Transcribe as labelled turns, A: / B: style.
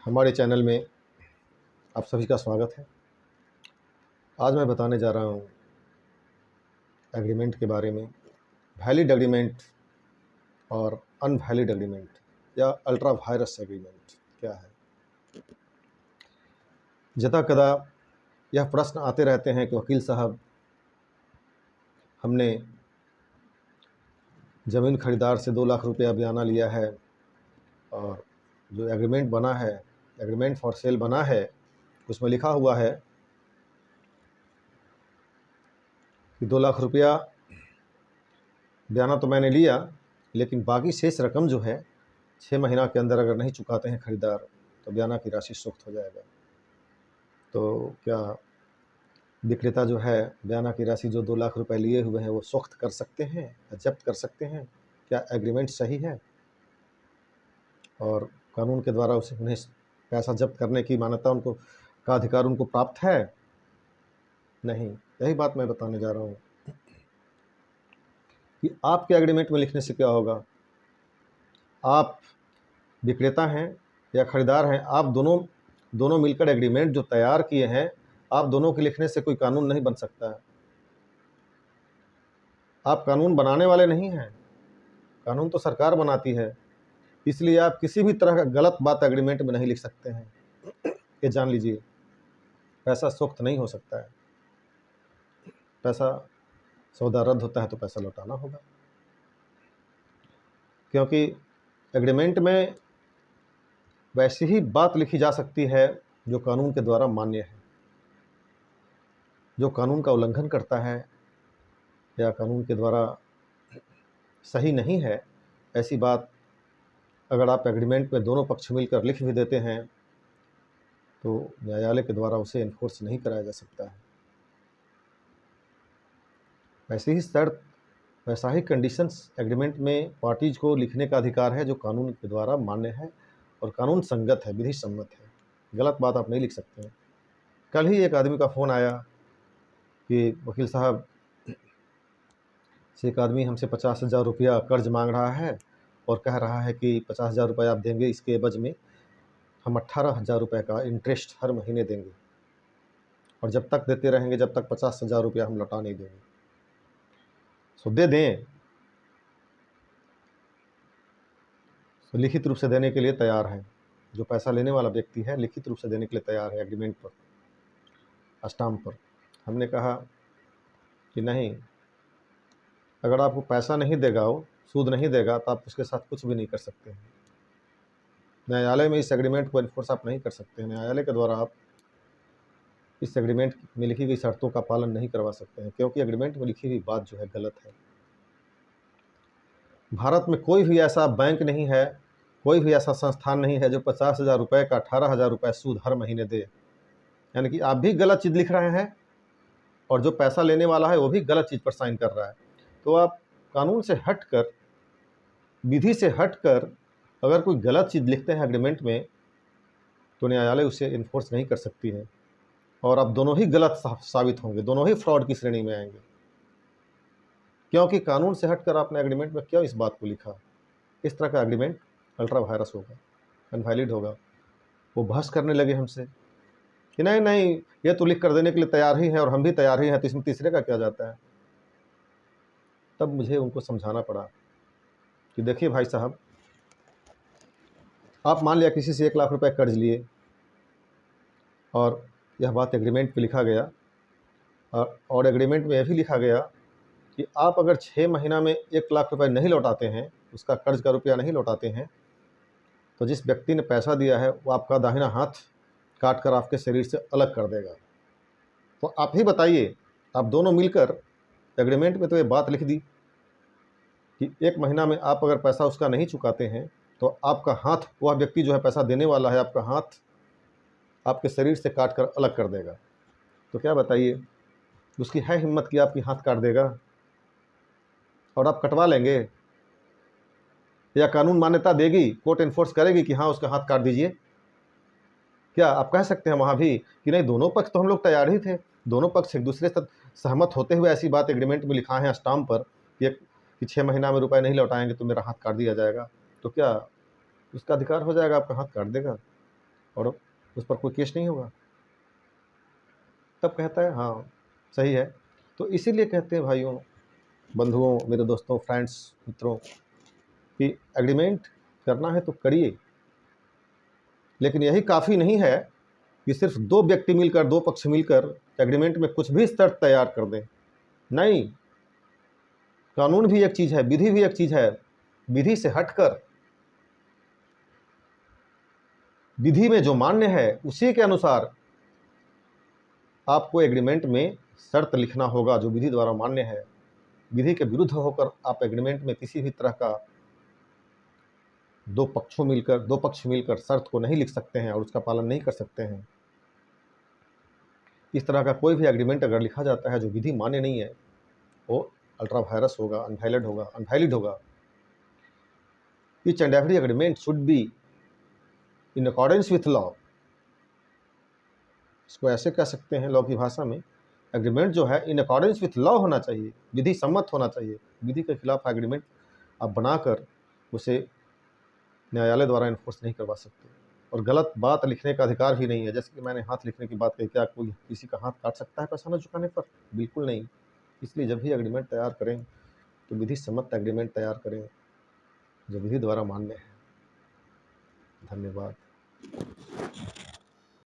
A: हमारे चैनल में आप सभी का स्वागत है। आज मैं बताने जा रहा हूँ एग्रीमेंट के बारे में। वैलिड एग्रीमेंट और अनवैलिड एग्रीमेंट या अल्ट्रा वायरस एग्रीमेंट क्या है। जदा कदा यह प्रश्न आते रहते हैं कि वकील साहब, हमने ज़मीन खरीदार से 2 लाख रुपया बयाना लिया है और जो एग्रीमेंट बना है, एग्रीमेंट फॉर सेल बना है, उसमें लिखा हुआ है कि 2 लाख रुपया बयाना तो मैंने लिया, लेकिन बाकी शेष रकम जो है 6 महीना के अंदर अगर नहीं चुकाते हैं खरीदार तो बयाना की राशि सूक्त हो जाएगा। तो क्या विक्रेता जो है बयाना की राशि जो 2 लाख रुपए लिए हुए हैं वो सूक्त कर सकते हैं या जब्त कर सकते हैं? क्या एग्रीमेंट सही है और कानून के द्वारा उन्हें पैसा जब्त करने की मान्यता का अधिकार उनको प्राप्त है? नहीं। यही बात मैं बताने जा रहा हूँ कि आपके एग्रीमेंट में लिखने से क्या होगा। आप विक्रेता हैं या खरीदार हैं, आप दोनों मिलकर एग्रीमेंट जो तैयार किए हैं, आप दोनों के लिखने से कोई कानून नहीं बन सकता है। आप कानून बनाने वाले नहीं हैं, कानून तो सरकार बनाती है। इसलिए आप किसी भी तरह का गलत बात एग्रीमेंट में नहीं लिख सकते हैं। ये जान लीजिए, पैसा सूक्त नहीं हो सकता है। पैसा सौदा रद्द होता है तो पैसा लौटाना होगा, क्योंकि एग्रीमेंट में वैसी ही बात लिखी जा सकती है जो कानून के द्वारा मान्य है। जो कानून का उल्लंघन करता है या कानून के द्वारा सही नहीं है, ऐसी बात अगर आप एग्रीमेंट में दोनों पक्ष मिलकर लिख भी देते हैं तो न्यायालय के द्वारा उसे इन्फोर्स नहीं कराया जा सकता है। वैसी ही शर्त, वैसा ही कंडीशंस एग्रीमेंट में पार्टीज को लिखने का अधिकार है जो कानून के द्वारा मान्य है और कानून संगत है, विधि सम्मत है। गलत बात आप नहीं लिख सकते हैं। कल ही एक आदमी का फ़ोन आया कि वकील साहब, एक आदमी हमसे 50,000 रुपया कर्ज मांग रहा है और कह रहा है कि 50,000 रुपये आप देंगे, इसके एवज में हम 18,000 रुपये का इंटरेस्ट हर महीने देंगे और जब तक देते रहेंगे जब तक 50,000 रुपया हम लौटा नहीं देंगे। सो दे दें, तो लिखित रूप से देने के लिए तैयार है। जो पैसा लेने वाला व्यक्ति है लिखित रूप से देने के लिए तैयार है, एग्रीमेंट पर, स्टाम्प पर। हमने कहा कि नहीं, अगर आपको पैसा नहीं देगा, वो सूद नहीं देगा, तो आप उसके साथ कुछ भी नहीं कर सकते हैं। न्यायालय में इस एग्रीमेंट को इन्फोर्स आप नहीं कर सकते हैं। न्यायालय के द्वारा आप इस एग्रीमेंट में लिखी गई शर्तों का पालन नहीं करवा सकते हैं, क्योंकि एग्रीमेंट में लिखी हुई बात जो है गलत है। भारत में कोई भी ऐसा बैंक नहीं है, कोई भी ऐसा संस्थान नहीं है जो 50,000 रुपये का 18,000 रुपये सूद हर महीने दे। यानी कि आप भी गलत चीज़ लिख रहे हैं और जो पैसा लेने वाला है वो भी गलत चीज़ पर साइन कर रहा है। तो आप कानून से हटकर, विधि से हटकर अगर कोई गलत चीज़ लिखते हैं एग्रीमेंट में तो न्यायालय उसे इन्फोर्स नहीं कर सकती है और आप दोनों ही गलत साबित होंगे, दोनों ही फ्रॉड की श्रेणी में आएंगे। क्योंकि कानून से हटकर आपने एग्रीमेंट में क्यों इस बात को लिखा। इस तरह का एग्रीमेंट अल्ट्रा वायरस होगा, अनवैलिड होगा। वो बहस करने लगे हमसे कि नहीं नहीं, ये तो लिख कर देने के लिए तैयार ही है और हम भी तैयार ही हैं, तो इसमें तीसरे का क्या जाता है। तब मुझे उनको समझाना पड़ा कि देखिए भाई साहब, आप मान लिया किसी से 1 लाख रुपए कर्ज लिए और यह बात एग्रीमेंट पे लिखा गया और एग्रीमेंट में यह भी लिखा गया कि आप अगर 6 महीना में 1 लाख रुपए नहीं लौटाते हैं, उसका कर्ज का रुपया नहीं लौटाते हैं, तो जिस व्यक्ति ने पैसा दिया है वो आपका दाहिना हाथ काट कर आपके शरीर से अलग कर देगा। तो आप ही बताइए, आप दोनों मिलकर एग्रीमेंट में तो ये बात लिख दी कि 1 महीना में आप अगर पैसा उसका नहीं चुकाते हैं तो आपका हाथ, वह व्यक्ति जो है पैसा देने वाला है, आपका हाथ आपके शरीर से काट कर अलग कर देगा। तो क्या बताइए, उसकी है हिम्मत कि आपकी हाथ काट देगा और आप कटवा लेंगे? या कानून मान्यता देगी, कोर्ट इन्फोर्स करेगी कि हाँ उसका हाथ काट दीजिए? क्या आप कह सकते हैं वहाँ भी कि नहीं, दोनों पक्ष तो हम लोग तैयार ही थे, दोनों पक्ष एक दूसरे से सहमत होते हुए ऐसी बात एग्रीमेंट में लिखा है स्टाम्प पर कि 6 महीना में रुपए नहीं लौटाएंगे तो मेरा हाथ काट दिया जाएगा। तो क्या उसका अधिकार हो जाएगा, आपका हाथ काट देगा? और उस पर कोई केस नहीं होगा। तब कहता है हाँ सही है। तो इसीलिए कहते हैं भाइयों, बंधुओं, मेरे दोस्तों, फ्रेंड्स, मित्रों, कि एग्रीमेंट करना है तो करिए, लेकिन यही काफ़ी नहीं है कि सिर्फ दो व्यक्ति मिलकर, दो पक्ष मिलकर एग्रीमेंट में कुछ भी शर्त तैयार कर दें। नहीं, कानून भी एक चीज़ है, विधि भी एक चीज़ है। विधि से हटकर विधि में जो मान्य है उसी के अनुसार आपको एग्रीमेंट में शर्त लिखना होगा जो विधि द्वारा मान्य है। विधि के विरुद्ध होकर आप एग्रीमेंट में किसी भी तरह का दो पक्ष मिलकर शर्त को नहीं लिख सकते हैं और उसका पालन नहीं कर सकते हैं। इस तरह का कोई भी एग्रीमेंट अगर लिखा जाता है जो विधि मान्य नहीं है, वो अल्ट्रा वायरस होगा, अनवैलिड होगा। Each and every agreement should be in accordance with law. इसको ऐसे कह सकते हैं लॉ की भाषा में, एग्रीमेंट जो है इन अकॉर्डेंस विथ लॉ होना चाहिए, विधि सम्मत होना चाहिए। विधि के खिलाफ एग्रीमेंट आप बनाकर उसे न्यायालय द्वारा इन्फोर्स नहीं करवा सकते। और गलत बात लिखने का अधिकार भी नहीं है। जैसे कि मैंने हाथ लिखने की बात कही, क्या कोई किसी का हाथ काट सकता है पैसा न चुकाने पर? बिल्कुल नहीं। इसलिए जब भी एग्रीमेंट तैयार करें तो विधि सम्मत एग्रीमेंट तैयार करें जो विधि द्वारा मान्य है। धन्यवाद।